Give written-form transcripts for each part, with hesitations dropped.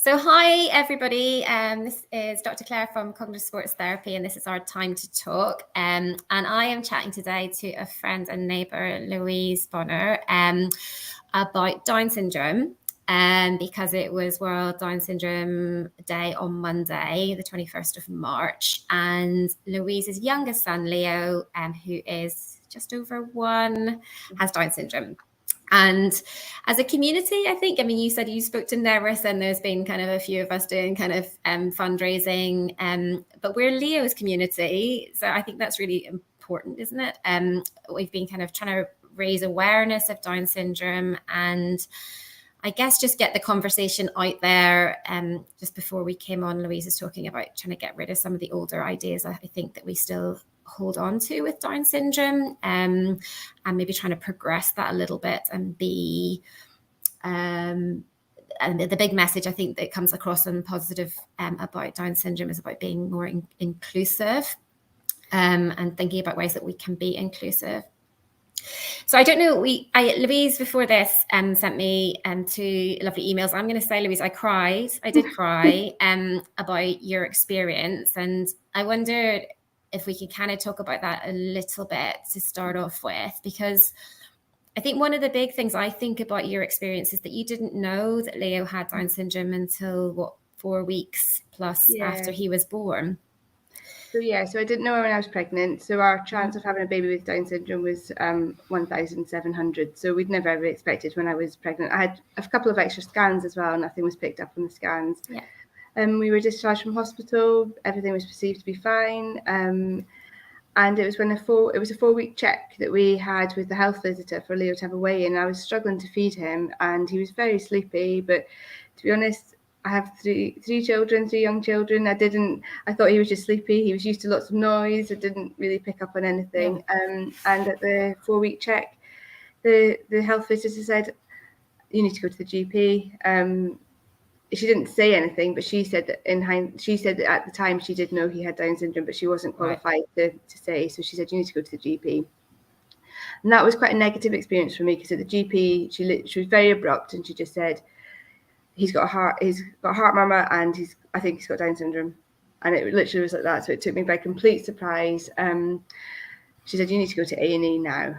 So hi everybody, this is Dr. Claire from Cognitive Sports Therapy, and this is our time to talk. And I am chatting today to a friend and neighbour, Louise Bonner, about Down syndrome. Because it was World Down Syndrome Day on Monday, the 21st of March, and Louise's youngest son, Leo, who is just over 1, has Down syndrome. And as a community, I think, you said you spoke to Neris, and there's been kind of a few of us doing kind of fundraising, but we're Leo's community. So I think that's really important, isn't it? We've been kind of trying to raise awareness of Down syndrome, and I guess just get the conversation out there. Just before we came on, Louise was talking about trying to get rid of some of the older ideas I think that we still hold on to with Down syndrome, and maybe trying to progress that a little bit and be and the big message I think that comes across and positive about Down syndrome is about being more inclusive, and thinking about ways that we can be inclusive. So I don't know, Louise before this sent me 2 lovely emails. I'm going to say, Louise, I did cry about your experience, and I wondered if we could kind of talk about that a little bit to start off with, because I think one of the big things I think about your experience is that you didn't know that Leo had Down syndrome until 4 weeks plus after he was born. So I didn't know when I was pregnant. So our chance of having a baby with Down syndrome was 1,700. So we'd never ever expected when I was pregnant. I had a couple of extra scans as well. Nothing was picked up on the scans. Yeah. We were discharged from hospital. Everything was perceived to be fine. And it was when it was a 4-week check that we had with the health visitor for Leo to have a weigh-in. I was struggling to feed him, and he was very sleepy. But to be honest, I have three young children. I thought he was just sleepy. He was used to lots of noise. I didn't really pick up on anything. And at the 4-week check, the health visitor said, "You need to go to the GP." She didn't say anything, but she said that at the time she did know he had Down syndrome, but she wasn't qualified to say. So she said, "You need to go to the GP." And that was quite a negative experience for me, because at the GP, she was very abrupt, and she just said, he's got a heart murmur, and I think he's got Down syndrome. And it literally was like that. So it took me by complete surprise. She said, "You need to go to A&E now."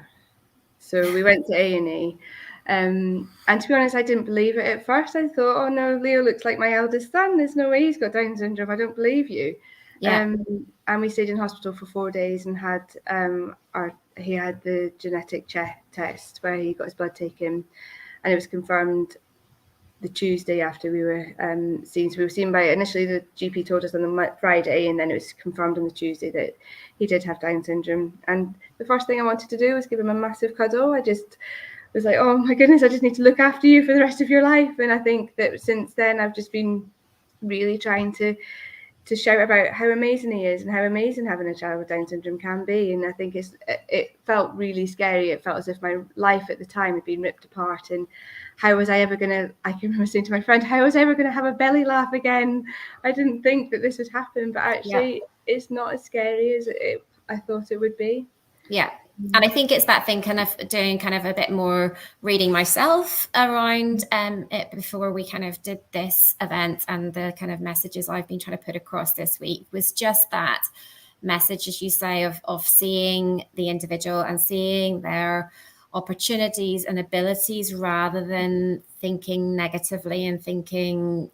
So we went to A&E. And to be honest, I didn't believe it at first. I thought, "Oh no, Leo looks like my eldest son. There's no way he's got Down syndrome. I don't believe you." Yeah. And we stayed in hospital for 4 days and had he had the genetic test where he got his blood taken, and it was confirmed the Tuesday after we were seen. So we were seen initially the GP told us on the Friday, and then it was confirmed on the Tuesday that he did have Down syndrome. And the first thing I wanted to do was give him a massive cuddle. I just was like, "Oh my goodness, I just need to look after you for the rest of your life." And I think that since then I've just been really trying to shout about how amazing he is and how amazing having a child with Down syndrome can be. And I think it felt really scary. It felt as if my life at the time had been ripped apart, and how was I ever going to, I can remember saying to my friend, how was I ever going to have a belly laugh again? I didn't think that this would happen, but actually it's not as scary as I thought it would be. Yeah. And I think it's that thing kind of doing kind of a bit more reading myself around it before we kind of did this event, and the kind of messages I've been trying to put across this week was just that message, as you say, of seeing the individual and seeing their opportunities and abilities, rather than thinking negatively and thinking,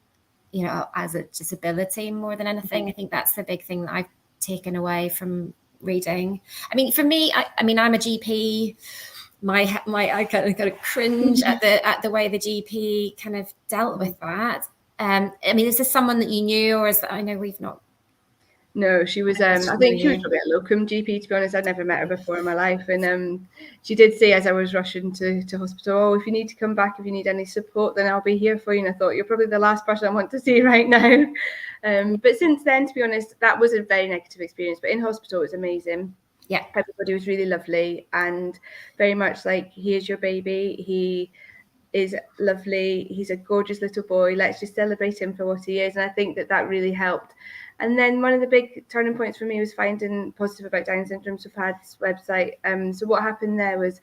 as a disability more than anything. I think that's the big thing that I've taken away from reading. For me, I'm a GP. I kind of cringe at the way the GP kind of dealt with that. Is this someone that you knew, or I know we've not? No, she was. I think she was probably a locum GP. To be honest, I'd never met her before in my life, and she did say as I was rushing to hospital, "Oh, if you need to come back, if you need any support, then I'll be here for you." And I thought, "You're probably the last person I want to see right now." But since then, to be honest, that was a very negative experience. But in hospital, it was amazing. Yeah, everybody was really lovely and very much like, "Here's your baby. He is lovely. He's a gorgeous little boy. Let's just celebrate him for what he is." And I think that really helped. And then one of the big turning points for me was finding Positive About Down Syndrome, Fahad's website. So what happened there was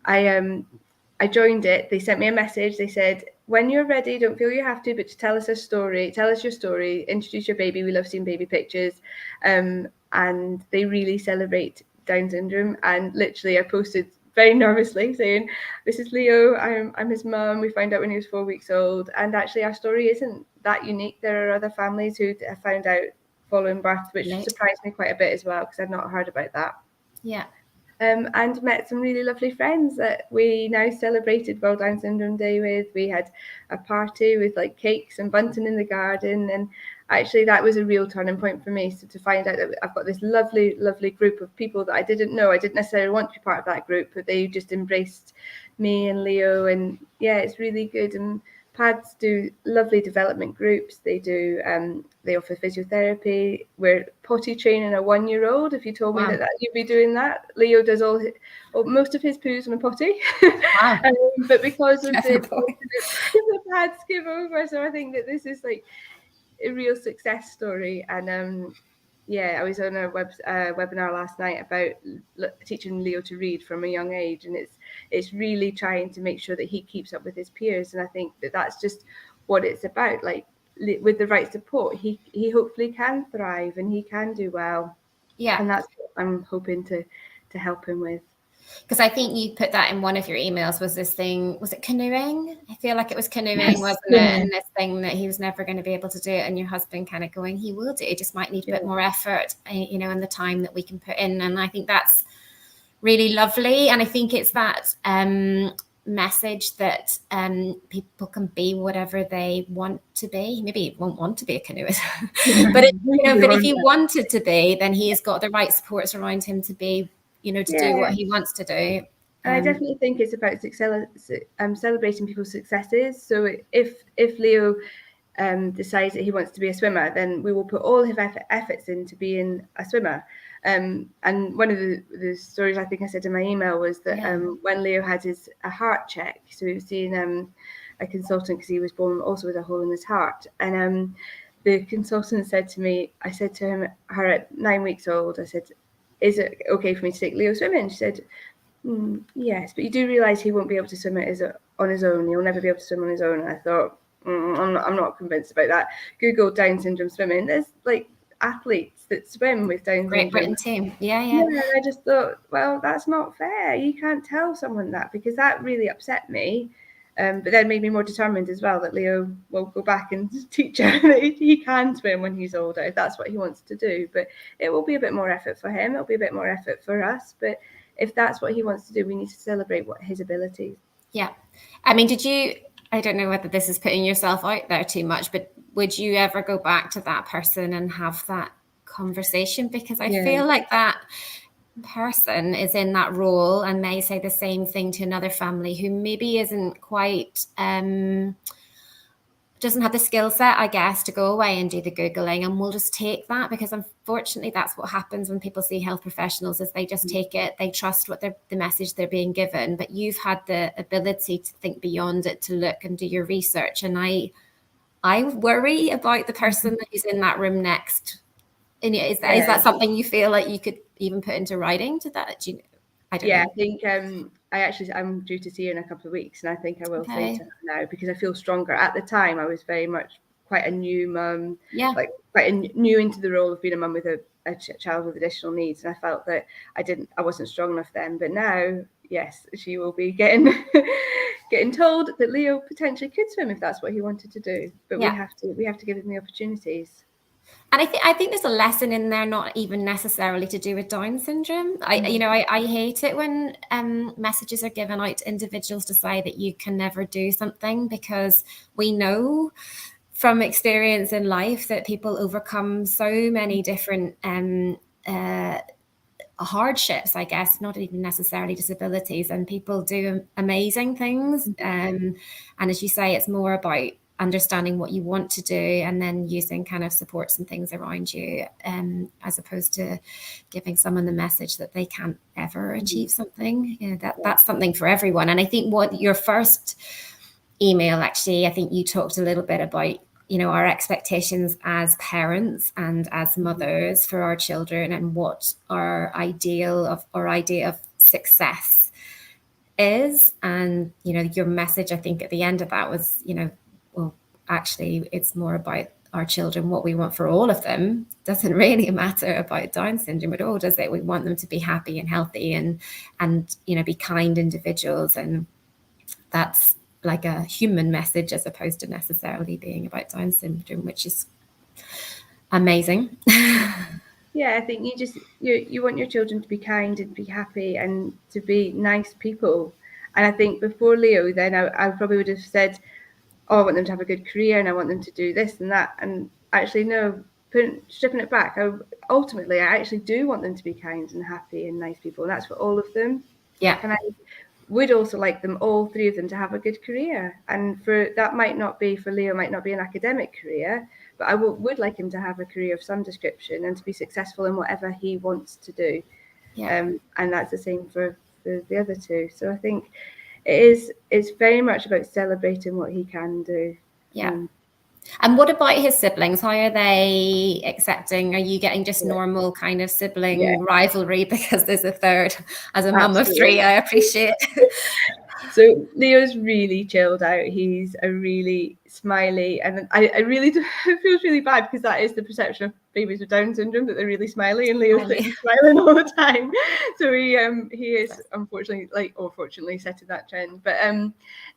I joined it. They sent me a message. They said, when you're ready, don't feel you have to, but to tell us a story, tell us your story, introduce your baby. We love seeing baby pictures. And they really celebrate Down syndrome. And literally I posted very nervously saying, this is Leo, I'm his mum. We found out when he was 4 weeks old. And actually our story isn't that unique. There are other families who have found out following birth, which surprised me quite a bit as well, because I'd not heard about that. Yeah. And met some really lovely friends that we now celebrated World Down Syndrome Day with. We had a party with like cakes and bunting in the garden, and actually that was a real turning point for me. So to find out that I've got this lovely, lovely group of people that I didn't know, I didn't necessarily want to be part of that group, but they just embraced me and Leo, and yeah, it's really good. And PADS do lovely development groups. They do they offer physiotherapy. We're potty training a 1-year-old. If you told me that you'd be doing that, Leo does most of his poos on a potty. Wow. But because of the PADS give over, so I think that this is like a real success story. And yeah, I was on a webinar last night about teaching Leo to read from a young age, and it's really trying to make sure that he keeps up with his peers. And I think that that's just what it's about. Like with the right support, he hopefully can thrive and he can do well. Yeah, and that's what I'm hoping to help him with. Because I think you put that in one of your emails, was this thing, was it canoeing? I feel like it was canoeing, wasn't it? And this thing that he was never going to be able to do it, and your husband kind of going, he will do it, just might need a bit more effort, you know, and the time that we can put in. And I think that's really lovely. And I think it's that message that people can be whatever they want to be. Maybe he won't want to be a canoeist, but if he wanted to be, then he has got the right supports around him to be, you know, to do what he wants to do. And I definitely think it's about celebrating people's successes. So if Leo decides that he wants to be a swimmer, then we will put all his efforts into being a swimmer. And one of the stories I think I said in my email was that when Leo had a heart check, so he was seeing a consultant because he was born also with a hole in his heart. And the consultant said to me, I said to her at 9 weeks old, I said, is it okay for me to take Leo swimming? She said, yes, but you do realise he won't be able to swim on his own. He'll never be able to swim on his own. And I thought, I'm not convinced about that. Google Down syndrome swimming. There's like athletes that swim with Down syndrome. Great Britain team. Yeah. And I just thought, well, that's not fair. You can't tell someone that, because that really upset me. But then made me more determined as well that Leo will go back and teach her that he can swim when he's older, if that's what he wants to do. But it will be a bit more effort for him. It'll be a bit more effort for us. But if that's what he wants to do, we need to celebrate his abilities. Yeah. I mean, I don't know whether this is putting yourself out there too much, but would you ever go back to that person and have that conversation? Because I feel like that person is in that role and may say the same thing to another family who maybe isn't quite doesn't have the skill set, I guess, to go away and do the Googling, and we'll just take that, because unfortunately that's what happens when people see health professionals, is they just take it, they trust what the message they're being given. But you've had the ability to think beyond it, to look and do your research, and I worry about the person who's in that room next. And is that something you feel like you could even put into writing to that? I don't know. I think I'm due to see her in a couple of weeks, and I think I will say to her now, because I feel stronger. At the time, I was very much quite a new mum, like quite new into the role of being a mum with a child with additional needs, and I felt that I wasn't strong enough then. But now, yes, she will be getting told that Leo potentially could swim if that's what he wanted to do. But we have to give him the opportunities. And I think there's a lesson in there, not even necessarily to do with Down syndrome. I hate it when messages are given out to individuals to say that you can never do something, because we know from experience in life that people overcome so many different hardships, I guess, not even necessarily disabilities, and people do amazing things. And as you say, it's more about understanding what you want to do and then using kind of supports and things around you, as opposed to giving someone the message that they can't ever achieve something. That's something for everyone. And I think what your first email, actually, I think you talked a little bit about, our expectations as parents and as mothers for our children, and what our idea of success is. And, you know, your message, I think, at the end of that was, you know, well, actually, it's more about our children, what we want for all of them. Doesn't really matter about Down syndrome at all, does it? We want them to be happy and healthy and you know, be kind individuals. And that's like a human message as opposed to necessarily being about Down syndrome, which is amazing. Yeah, I think you want your children to be kind and be happy and to be nice people. And I think before Leo, then I probably would have said, oh, I want them to have a good career and I want them to do this and that. And actually, no, stripping it back, ultimately, I actually do want them to be kind and happy and nice people. And that's for all of them. Yeah. And I would also like them, all three of them, to have a good career. And for that might not be, for Leo, might not be an academic career, but I would like him to have a career of some description and to be successful in whatever he wants to do. Yeah. And that's the same for the other two. So I think it's very much about celebrating what he can do. Yeah. And what about his siblings? How are they accepting? Are you getting just normal kind of sibling rivalry because there's a third? As a mum of three, I appreciate. So Leo's really chilled out. He's a really smiley, and I really do, it feels really bad because that is the perception of babies with Down syndrome, that they're really smiley, and Leo's smiling all the time. So he is unfortunately, fortunately, setting that trend. But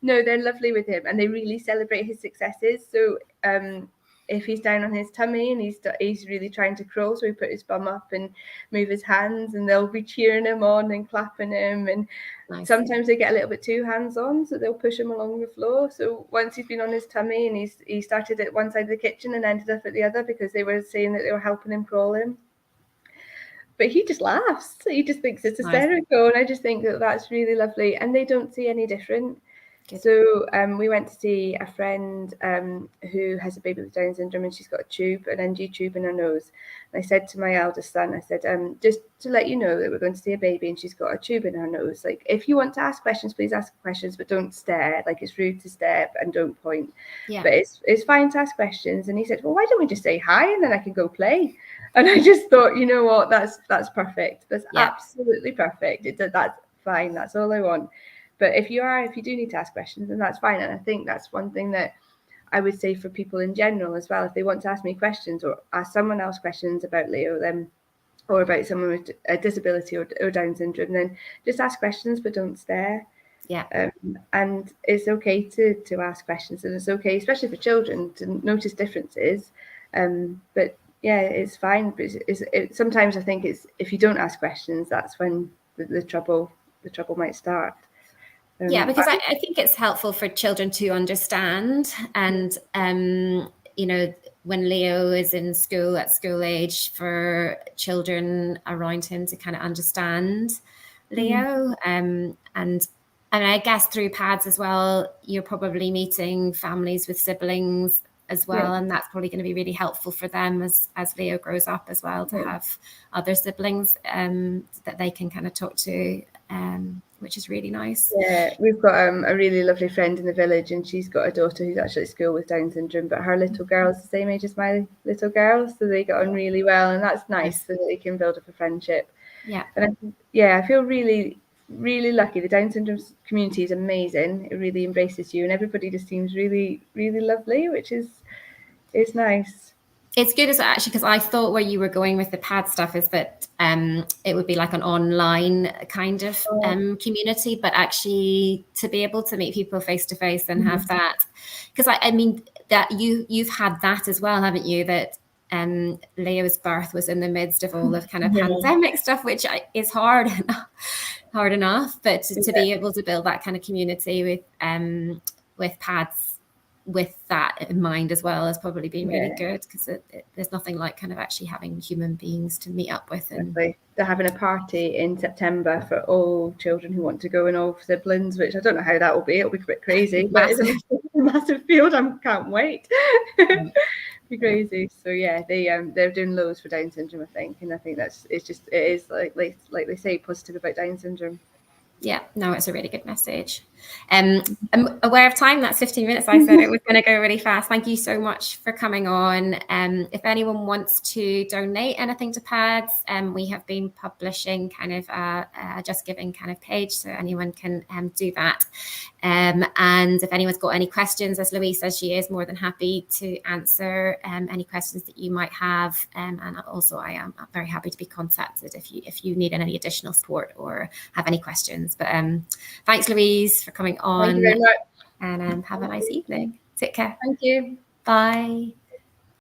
no, they're lovely with him, and they really celebrate his successes. So if he's down on his tummy and he's really trying to crawl, so we put his bum up and move his hands, and they'll be cheering him on and clapping him. And sometimes they get a little bit too hands-on, so they'll push him along the floor. So once he's been on his tummy and he started at one side of the kitchen and ended up at the other because they were saying that they were helping him crawl in. But he just laughs. He just thinks it's hysterical, and I just think that that's really lovely. And they don't see any different. Good. So we went to see a friend who has a baby with Down syndrome, and she's got a tube, an NG tube in her nose. And I said to my eldest son, I said, just to let you know that we're going to see a baby and she's got a tube in her nose. Like, if you want to ask questions, please ask questions, but don't stare. Like, it's rude to stare and don't point. Yeah. But it's fine to ask questions. And he said, well, why don't we just say hi and then I can go play? And I just thought, you know what, that's perfect. That's absolutely perfect. That's fine. That's all I want. But if you do need to ask questions, then that's fine. And I think that's one thing that I would say for people in general as well. If they want to ask me questions or ask someone else questions about Leo, then, or about someone with a disability or Down syndrome, then just ask questions, but don't stare. Yeah. And it's okay to ask questions, and it's okay, especially for children, to notice differences. But yeah, it's fine. But sometimes I think it's, if you don't ask questions, that's when the trouble might start. Yeah, because I think it's helpful for children to understand. And, you know, when Leo is in school, at school age, for children around him to kind of understand Leo. And I guess through PADS as well, you're probably meeting families with siblings as well. And that's probably going to be really helpful for them as Leo grows up as well, to have other siblings that they can kind of talk to. Which is really nice. Yeah, we've got a really lovely friend in the village, and she's got a daughter who's actually at school with Down syndrome, but her little girl's the same age as my little girl, so they get on really well, and that's nice, so that they can build up a friendship. Yeah. And I feel really, really lucky. The Down syndrome community is amazing. It really embraces you, and everybody just seems really, really lovely, which is nice. It's good as actually, because I thought where you were going with the PAD stuff is that it would be like an online kind of community, but actually to be able to meet people face to face and have that, because I mean that you've had that as well, haven't you? That Leo's birth was in the midst of all the kind of pandemic stuff, which is hard enough, but to be able to build that kind of community with PADS with that in mind as well has probably been really good, because there's nothing like kind of actually having human beings to meet up with. And they're having a party in September for all children who want to go, and all siblings, which I don't know how that will be. It'll be a bit crazy, but it's a massive field. I can't wait. Be crazy. So yeah, they're doing loads for Down syndrome, I think, and I think it is like they say, positive about Down syndrome. Yeah, no, it's a really good message. I'm aware of time. That's 15 minutes. I said it was going to go really fast. Thank you so much for coming on. If anyone wants to donate anything to PADS, we have been publishing kind of a Just Giving kind of page, so anyone can do that. And if anyone's got any questions, as Louise says, she is more than happy to answer any questions that you might have. And also, I am very happy to be contacted if you need any additional support or have any questions. But thanks, Louise, for coming on. Thank you very much. And have a nice evening. Take care. Thank you. Bye.